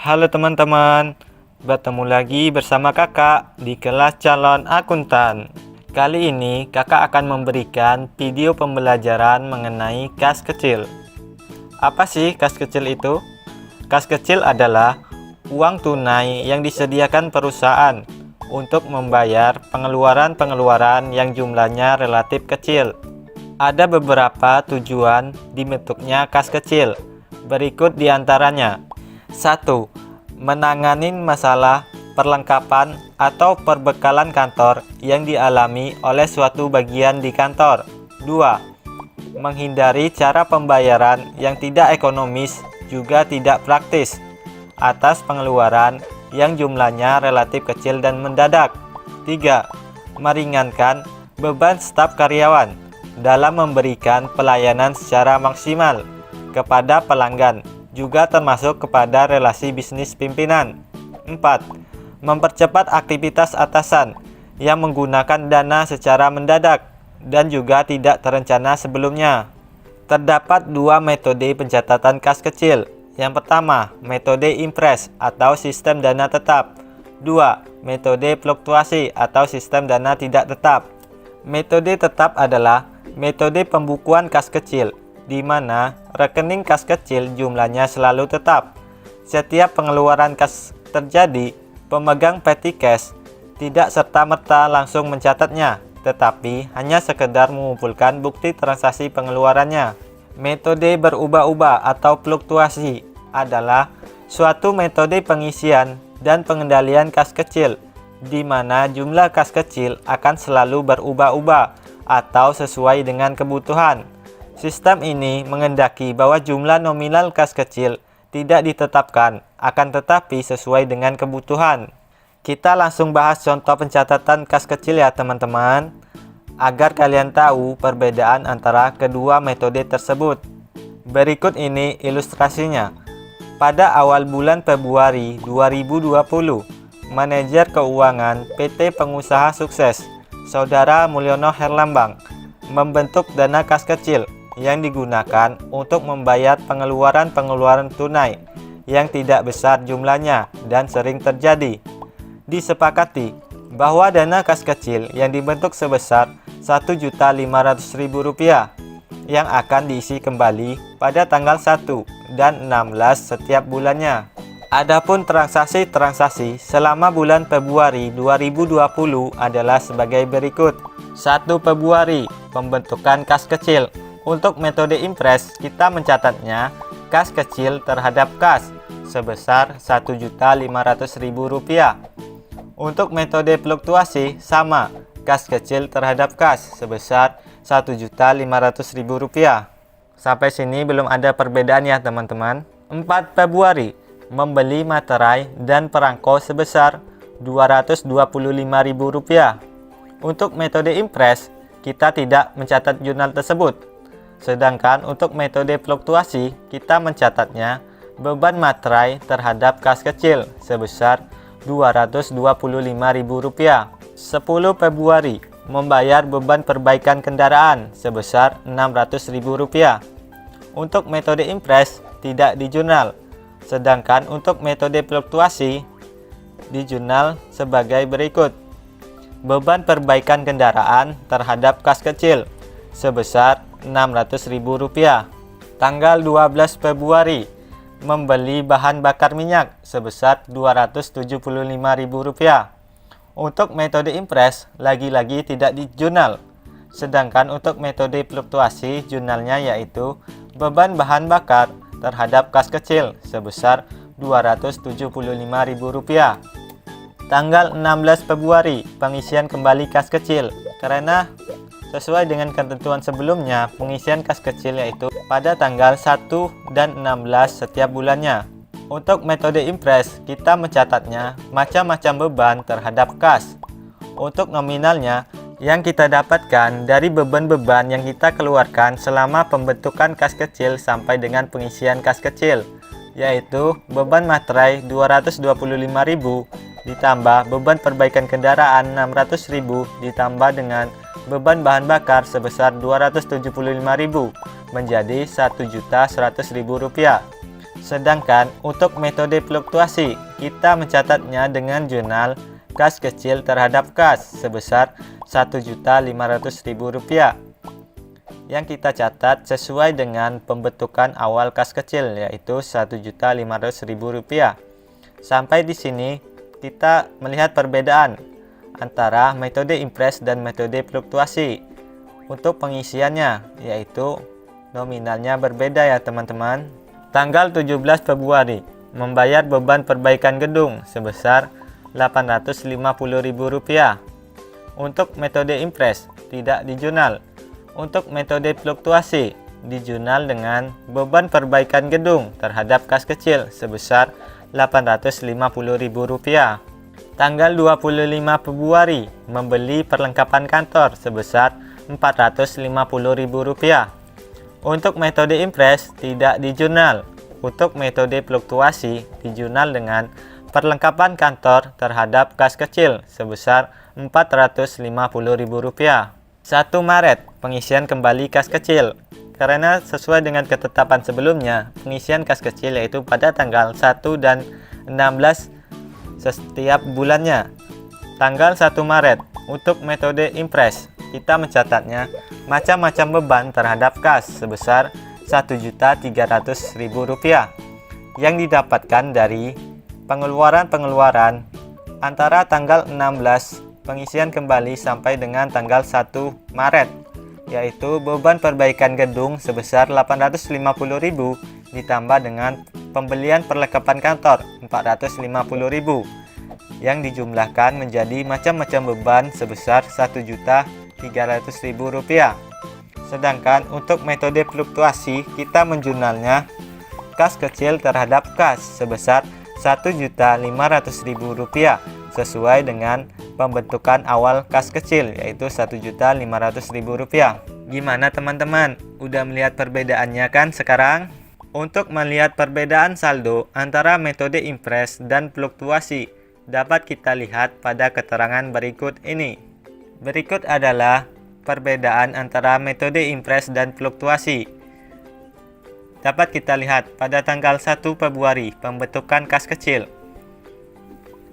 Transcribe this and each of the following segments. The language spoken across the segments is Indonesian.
Halo teman-teman, bertemu lagi bersama kakak di kelas calon akuntan. Kali ini kakak akan memberikan video pembelajaran mengenai kas kecil. Apa sih kas kecil itu? Kas kecil adalah uang tunai yang disediakan perusahaan untuk membayar pengeluaran-pengeluaran yang jumlahnya relatif kecil. Ada beberapa tujuan dibentuknya kas kecil. Berikut diantaranya. 1. Menangani masalah perlengkapan atau perbekalan kantor yang dialami oleh suatu bagian di kantor. 2. Menghindari cara pembayaran yang tidak ekonomis juga tidak praktis atas pengeluaran yang jumlahnya relatif kecil dan mendadak. 3. Meringankan beban staf karyawan dalam memberikan pelayanan secara maksimal kepada pelanggan, juga termasuk kepada relasi bisnis pimpinan. 4. Mempercepat aktivitas atasan yang menggunakan dana secara mendadak dan juga tidak terencana sebelumnya. Terdapat dua metode pencatatan kas kecil. Yang pertama, metode impres atau sistem dana tetap. 2. Metode fluktuasi atau sistem dana tidak tetap. Metode tetap adalah metode pembukuan kas kecil, di mana rekening kas kecil jumlahnya selalu tetap. Setiap pengeluaran kas terjadi, pemegang petty cash tidak serta-merta langsung mencatatnya, tetapi hanya sekedar mengumpulkan bukti transaksi pengeluarannya. Metode berubah-ubah atau fluktuasi adalah suatu metode pengisian dan pengendalian kas kecil, di mana jumlah kas kecil akan selalu berubah-ubah atau sesuai dengan kebutuhan. Sistem ini menghendaki bahwa jumlah nominal kas kecil tidak ditetapkan, akan tetapi sesuai dengan kebutuhan. Kita langsung bahas contoh pencatatan kas kecil ya teman-teman, agar kalian tahu perbedaan antara kedua metode tersebut. Berikut ini ilustrasinya. Pada awal bulan Februari 2020, manajer keuangan PT Pengusaha Sukses, Saudara Mulyono Herlambang, membentuk dana kas kecil yang digunakan untuk membayar pengeluaran-pengeluaran tunai yang tidak besar jumlahnya dan sering terjadi. Disepakati bahwa dana kas kecil yang dibentuk sebesar Rp1.500.000 yang akan diisi kembali pada tanggal 1 dan 16 setiap bulannya. Adapun transaksi-transaksi selama bulan Februari 2020 adalah sebagai berikut. 1 Februari, pembentukan kas kecil. Untuk metode impres, kita mencatatnya kas kecil terhadap kas sebesar Rp1.500.000. Untuk metode fluktuasi sama, kas kecil terhadap kas sebesar Rp1.500.000. Sampai sini belum ada perbedaan ya teman-teman. 4 Februari, membeli materai dan perangko sebesar Rp225.000. Untuk metode impres, kita tidak mencatat jurnal tersebut. Sedangkan untuk metode fluktuasi, kita mencatatnya beban materai terhadap kas kecil sebesar Rp225.000. 10 Februari, membayar beban perbaikan kendaraan sebesar Rp600.000. Untuk metode impres, tidak di jurnal. Sedangkan untuk metode fluktuasi, di jurnal sebagai berikut. Beban perbaikan kendaraan terhadap kas kecil sebesar Rp600.000. Tanggal 12 Februari, membeli bahan bakar minyak sebesar Rp275.000. Untuk metode impres, lagi-lagi tidak di jurnal. Sedangkan untuk metode fluktuasi, jurnalnya yaitu beban bahan bakar terhadap kas kecil sebesar Rp275.000. Tanggal 16 Februari, pengisian kembali kas kecil. Karena sesuai dengan ketentuan sebelumnya, pengisian kas kecil yaitu pada tanggal 1 dan 16 setiap bulannya. Untuk metode impres, kita mencatatnya macam-macam beban terhadap kas. Untuk nominalnya, yang kita dapatkan dari beban-beban yang kita keluarkan selama pembentukan kas kecil sampai dengan pengisian kas kecil, yaitu beban materai Rp225.000 ditambah beban perbaikan kendaraan Rp600.000 ditambah dengan beban bahan bakar sebesar Rp275.000 menjadi Rp1.100.000. Sedangkan untuk metode fluktuasi, kita mencatatnya dengan jurnal kas kecil terhadap kas sebesar Rp1.500.000 yang kita catat sesuai dengan pembentukan awal kas kecil, yaitu Rp1.500.000. Sampai di sini kita melihat perbedaan antara metode impres dan metode fluktuasi. Untuk pengisiannya, yaitu nominalnya berbeda ya teman-teman. Tanggal 17 Februari membayar beban perbaikan gedung sebesar Rp850.000. Untuk metode impres tidak di jurnal. Untuk metode fluktuasi di jurnal dengan beban perbaikan gedung terhadap kas kecil sebesar Rp850.000. Tanggal 25 Februari membeli perlengkapan kantor sebesar Rp450.000. Untuk metode impres tidak di jurnal. Untuk metode fluktuasi di jurnal dengan perlengkapan kantor terhadap kas kecil sebesar Rp450.000. 1 Maret pengisian kembali kas kecil. Karena sesuai dengan ketetapan sebelumnya, pengisian kas kecil yaitu pada tanggal 1 dan 16 setiap bulannya. Tanggal 1 Maret untuk metode impres, kita mencatatnya macam-macam beban terhadap kas sebesar Rp1.300.000 yang didapatkan dari pengeluaran antara tanggal 16 pengisian kembali sampai dengan tanggal 1 Maret, yaitu beban perbaikan gedung sebesar Rp850.000 ditambah dengan pembelian perlengkapan kantor Rp450.000 yang dijumlahkan menjadi macam-macam beban sebesar Rp1.300.000. Sedangkan untuk metode fluktuasi, kita menjurnalnya kas kecil terhadap kas sebesar Rp1.500.000 sesuai dengan pembentukan awal kas kecil, yaitu Rp1.500.000. Gimana teman-teman? Udah melihat perbedaannya kan sekarang? Untuk melihat perbedaan saldo antara metode impres dan fluktuasi, dapat kita lihat pada keterangan berikut ini. Berikut adalah perbedaan antara metode impres dan fluktuasi. Dapat kita lihat pada tanggal 1 Februari pembentukan kas kecil,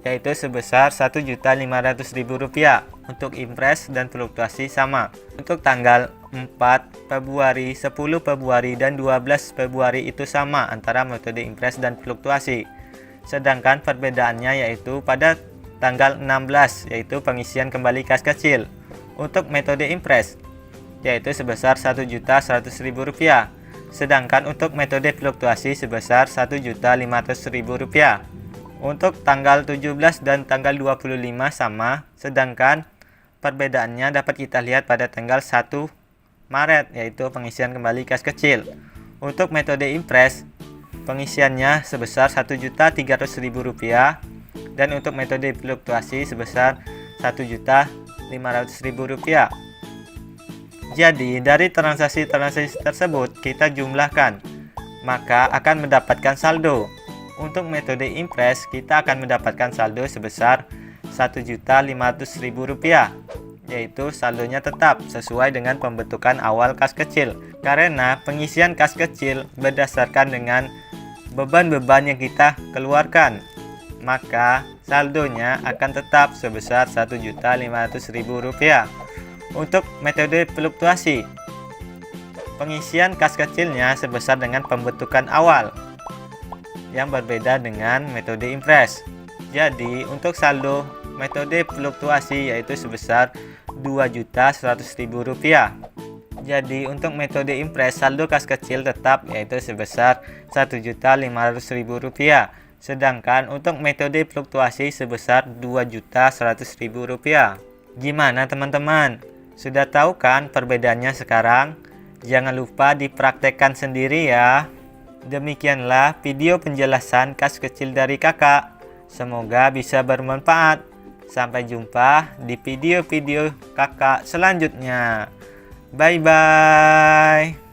yaitu sebesar Rp1.500.000. Untuk impres dan fluktuasi sama. Untuk tanggal 4 Februari, 10 Februari, dan 12 Februari itu sama antara metode impres dan fluktuasi. Sedangkan perbedaannya yaitu pada tanggal 16, yaitu pengisian kembali kas kecil. Untuk metode impres, yaitu sebesar Rp1.100.000. Sedangkan untuk metode fluktuasi sebesar Rp1.500.000. Untuk tanggal 17 dan tanggal 25 sama, sedangkan perbedaannya dapat kita lihat pada tanggal 1 Maret, yaitu pengisian kembali kas kecil. Untuk metode impres, pengisiannya sebesar Rp1.300.000 dan untuk metode fluktuasi sebesar Rp1.500.000. Jadi, dari transaksi-transaksi tersebut kita jumlahkan, maka akan mendapatkan saldo. Untuk metode impres, kita akan mendapatkan saldo sebesar Rp1.500.000, yaitu saldonya tetap sesuai dengan pembentukan awal kas kecil. Karena pengisian kas kecil berdasarkan dengan beban-beban yang kita keluarkan, maka saldonya akan tetap sebesar Rp1.500.000. Untuk metode fluktuasi, pengisian kas kecilnya sebesar dengan pembentukan awal yang berbeda dengan metode impres. Jadi untuk saldo metode fluktuasi yaitu sebesar Rp2.100.000. Jadi untuk metode impres saldo kas kecil tetap yaitu sebesar Rp1.500.000. Sedangkan untuk metode fluktuasi sebesar Rp2.100.000. Gimana teman-teman? Sudah tahu kan perbedaannya sekarang? Jangan lupa dipraktekkan sendiri ya. Demikianlah video penjelasan kas kecil dari kakak. Semoga bisa bermanfaat. Sampai jumpa di video-video kakak selanjutnya. Bye-bye.